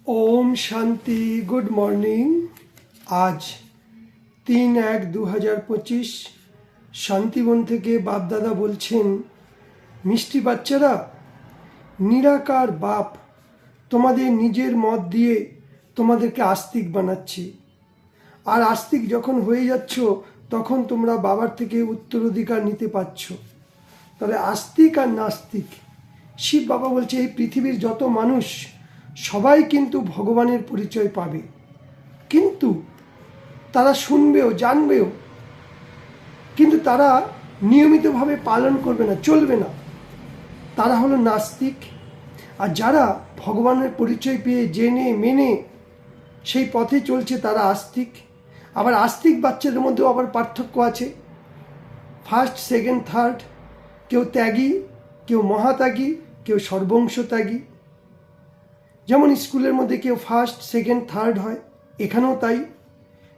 Om Shanti. Good morning. आज 3/1/2025 শান্তিবন থেকে বাপদাদা বলছেন, মিষ্টি বাচ্চারা, নিরাকার বাপ তোমাদের নিজের মত দিয়ে তোমাদেরকে আস্তিক বানাচ্ছে। আর আস্তিক যখন হয়ে যাচ্ছ তখন তোমরা বাবার থেকে উত্তরাধিকার নিতে পারছ। তবে আস্তিক আর নাস্তিক, শিব বাবা বলছে এই পৃথিবীর যত মানুষ সবাই কিন্তু ভগবানের পরিচয় পাবে, কিন্তু তারা শুনবেও জানবেও, কিন্তু তারা নিয়মিতভাবে পালন করবে না, চলবে না। তারা হলো নাস্তিক। আর যারা ভগবানের পরিচয় পেয়ে জেনে মেনে সেই পথে চলছে তারা আস্তিক। আবার আস্তিক বাচ্চাদের মধ্যেও আবার পার্থক্য আছে, ফার্স্ট, সেকেন্ড, থার্ড। কেউ ত্যাগী, কেউ মহাত্যাগী, কেউ সর্বংশ ত্যাগী। যেমন স্কুলের মধ্যে কেউ ফার্স্ট, সেকেন্ড, থার্ড হয়, এখানেও তাই।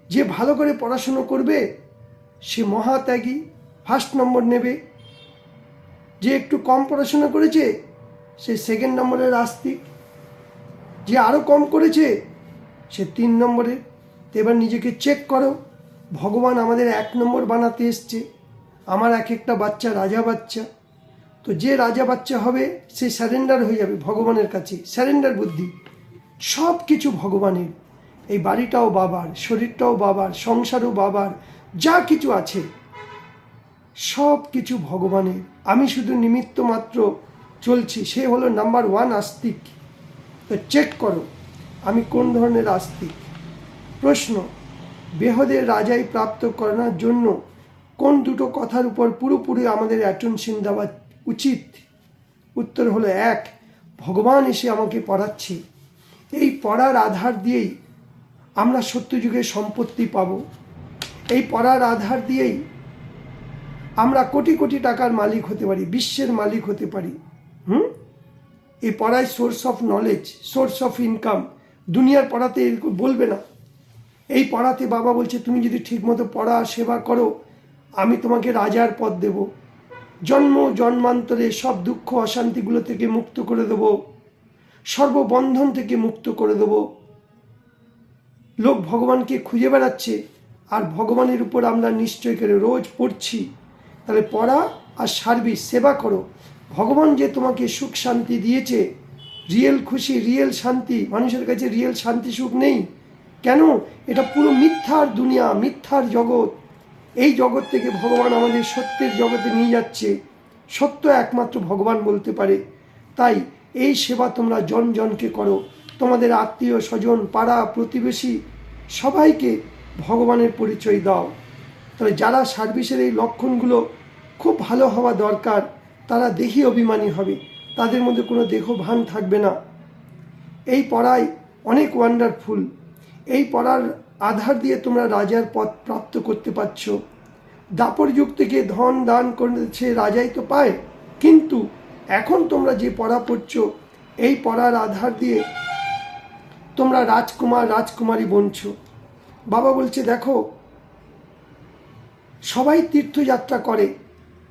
যে ভালো করে পড়াশুনো করবে সে মহাত্যাগী, ফার্স্ট নম্বর নেবে। যে একটু কম পড়াশোনা করেছে সে সেকেন্ড নম্বরের আস্তিক। যে আরও কম করেছে সে 3 নম্বরের। তো এবার নিজেকে চেক করো, ভগবান আমাদের 1 নম্বর বানাতে এসছে। আমার এক একটা বাচ্চা রাজা বাচ্চা। তো যে রাজা বাচ্চা হবে সে স্যারেন্ডার হয়ে যাবে ভগবানের কাছে, স্যারেন্ডার বুদ্ধি। সব কিছু ভগবানের। এই বাড়িটাও বাবার, শরীরটাও বাবার, সংসারও বাবার, যা কিছু আছে সব কিছু ভগবানের। আমি শুধু নিমিত্ত মাত্র চলছি। সে হলো নাম্বার 1 আস্তিক। তো চেক করো আমি কোন ধরনের আস্তিক। প্রশ্ন, বেহদের রাজাই প্রাপ্ত করার জন্য কোন দুটো কথার উপর পুরোপুরি আমাদের অ্যাটেনশন দেওয়া উচিত? উত্তর হলো 1, ভগবান এসে আমাকে পড়াচ্ছে। এই পড়ার আধার দিয়েই আমরা সত্যযুগের সম্পত্তি পাব। এই পড়ার আধার দিয়েই আমরা কোটি কোটি টাকার মালিক হতে পারি, বিশ্বের মালিক হতে পারি। এই পড়াই source of knowledge, source of income. দুনিয়ার পড়াতে বলবে না। এই পড়াতে বাবা বলছে তুমি যদি ঠিকমতো পড়া সেবা করো আমি তোমাকে রাজার পদ দেব, জন্ম জন্মান্তরে সব দুঃখ অশান্তিগুলো থেকে মুক্ত করে দেব, সর্ববন্ধন থেকে মুক্ত করে দেব। লোক ভগবানকে খুঁজে বেড়াচ্ছে আর ভগবানের উপর আমরা নিশ্চয় করে রোজ পড়ছি। তাহলে পড়া আর সার্ভিস, সেবা করো। ভগবান যে তোমাকে সুখ শান্তি দিয়েছে, রিয়েল খুশি, রিয়েল শান্তি, মানুষের কাছে রিয়েল শান্তি সুখ নেই। কেন? এটা পুরো মিথ্যার দুনিয়া, মিথ্যার জগৎ। এই জগৎ থেকে ভগবান আমাদের সত্যের জগতে নিয়ে যাচ্ছে। সত্য একমাত্র ভগবান বলতে পারে। তাই এই সেবা তোমরা জন জনকে করো। তোমাদের আত্মীয় স্বজন, পাড়া প্রতিবেশী সবাইকে ভগবানের পরিচয় দাও। তবে যারা সার্ভিসের এই লক্ষণগুলো খুব ভালো হওয়া দরকার তারা দেহি অভিমানী হবে, তাদের মধ্যে কোনো দেহভান থাকবে না। এই পড়ায় অনেক ওয়ান্ডারফুল। এই পড়ার আধার দিয়ে তোমরা রাজার পদ প্রাপ্ত করতে পারছ। দাপর যুগ থেকে ধন দান করেছে রাজাই তো পায়, কিন্তু এখন তোমরা যে পড়া পড়ছো এই পড়ার আধার দিয়ে তোমরা রাজকুমার রাজকুমারী বনছ। বাবা বলছে দেখো, সবাই তীর্থযাত্রা করে,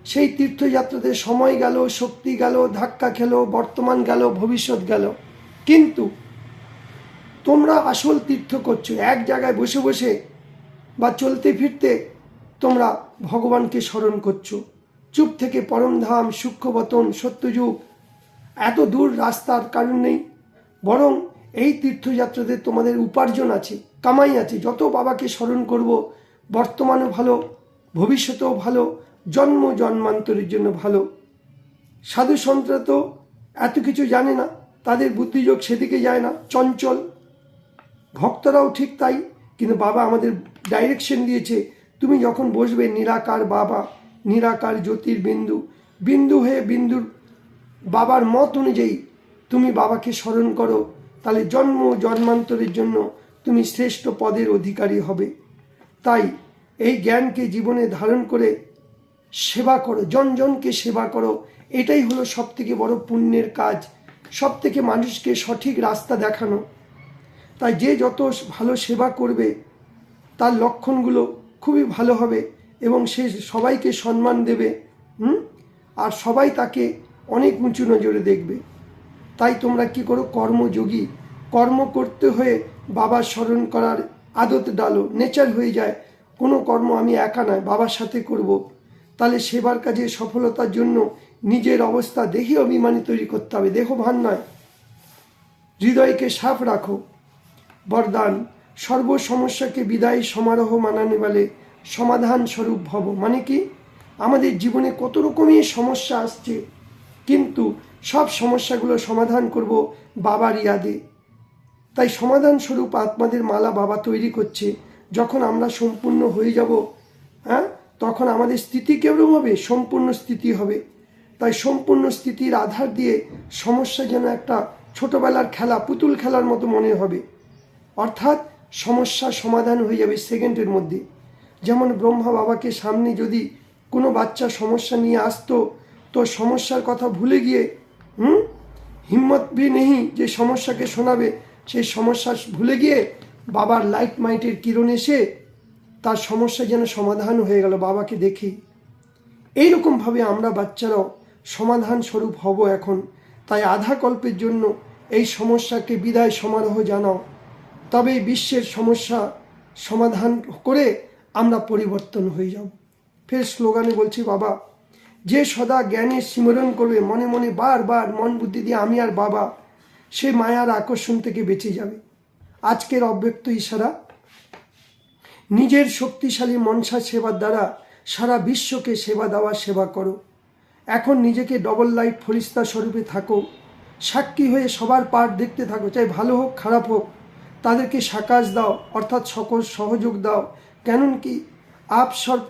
সেই তীর্থযাত্রাতে সময় গেল, শক্তি গেল, ধাক্কা খেলো, বর্তমান গেল, ভবিষ্যৎ গেল, কিন্তু তোমরা আসল তীর্থ করছো এক জায়গায় বসে বসে বা চলতে ফিরতে। তোমরা ভগবানকে স্মরণ করছো। চুপ থেকে পরমধাম, সূক্ষ্মবতন, সত্যযুগ, এত দূর রাস্তার কারণ নেই। বরং এই তীর্থযাত্রাতে তোমাদের উপার্জন আছে, কামাই আছে। যত বাবাকে স্মরণ করব বর্তমানও ভালো, ভবিষ্যতেও ভালো, জন্ম জন্মান্তরের জন্য ভালো। সাধু সন্তরা তো এত কিছু জানে না, তাদের বুদ্ধিযোগ সেদিকে যায় না, চঞ্চল। ভক্তরাও ঠিক তাই। কিন্তু বাবা আমাদের ডাইরেকশন দিয়েছে, তুমি যখন বসবে নিরাকার বাবা, নিরাকার জ্যোতির বিন্দু, বিন্দু হয়ে বিন্দুর বাবার মত অনুযায়ী তুমি বাবাকে স্মরণ করো, তাহলে জন্ম জন্মান্তরের জন্য তুমি শ্রেষ্ঠ পদের অধিকারী হবে। তাই এই জ্ঞানকে জীবনে ধারণ করে সেবা করো, জনজনকে সেবা করো। এটাই হলো সবথেকে বড় পুণ্যের কাজ, সবথেকে মানুষকে সঠিক রাস্তা দেখানো। তাই যে যত ভালো সেবা করবে তার লক্ষণগুলো খুবই ভালো হবে এবং সে সবাইকে সম্মান দেবে। আর সবাই তাকে অনেক উঁচু নজরে দেখবে। তাই তোমরা কি করো, কর্মযোগী, কর্ম করতে হয়ে বাবা স্মরণ করার আদত ডালো, নেচার হয়ে যায়। কোনো কর্ম আমি একা নয়, বাবার সাথে করব। তাহলে সেবার কাজে সফলতার জন্য নিজের অবস্থা দেহি অভিমানী তৈরি করতে হবে, দেহভান নয়। হৃদয়কে সাফ রাখো। বরদান, সর্ব সমস্যাকে বিদায় সমারোহ মানানো বলে সমাধান স্বরূপ ভব। মানে কি, আমাদের জীবনে কত রকমের সমস্যা আসছে, কিন্তু সব সমস্যাগুলো সমাধান করব বাবার ইয়াদে। তাই সমাধান স্বরূপ আত্মাদের মালা বাবা তৈরি করছে। যখন আমরা সম্পূর্ণ হয়ে যাব, তখন আমাদের স্থিতি কেরম হবে? সম্পূর্ণ স্থিতি হবে। তাই সম্পূর্ণ স্থিতির আধার দিয়ে সমস্যা যেন একটা ছোটবেলার খেলা, পুতুল খেলার মতো মনে হবে। অর্থাৎ সমস্যার সমাধান হয়ে যাবে সেকেন্ডের মধ্যে। যেমন ব্রহ্মা বাবাকে সামনে যদি কোনো বাচ্চা সমস্যা নিয়ে আসতো, তো সমস্যার কথা ভুলে গিয়ে হিম্মত ভি নেই যে সমস্যাকে শোনাবে, সেই সমস্যা ভুলে গিয়ে বাবার লাইট মাইটের কিরণ এসে তার সমস্যা যেন সমাধান হয়ে গেল বাবাকে দেখি। এইরকমভাবে আমরা বাচ্চারাও সমাধান স্বরূপ হব এখন। তাই আধা কল্পের জন্য এই সমস্যাকে বিদায় সমারোহ জানাও, তবে বিশ্বের সমস্যা সমাধান করে আমরা পরিবর্তন হয়ে যাব। ফের স্লোগানে বলছি, বাবা, যে সদা জ্ঞানের সিমরণ করবে, মনে মনে বারবার মন বুদ্ধি দিয়ে আমি আর বাবা, সে মায়ার আকর্ষণ থেকে বেঁচে যাবে। আজকের অব্যক্ত ইশারা, নিজের শক্তিশালী মনসা সেবার দ্বারা সারা বিশ্বকে সেবা দেওয়ার সেবা করো। এখন নিজেকে ডবল লাইট ফরিস্তা স্বরূপে থাকো, সাক্ষী হয়ে সবার পাঠ দেখতে থাকো, চাই ভালো হোক খারাপ হোক, তাদেরকে সাকাশ দাও, অর্থাৎ সকল সহযোগ দাও। কেন কি আপ সর্ব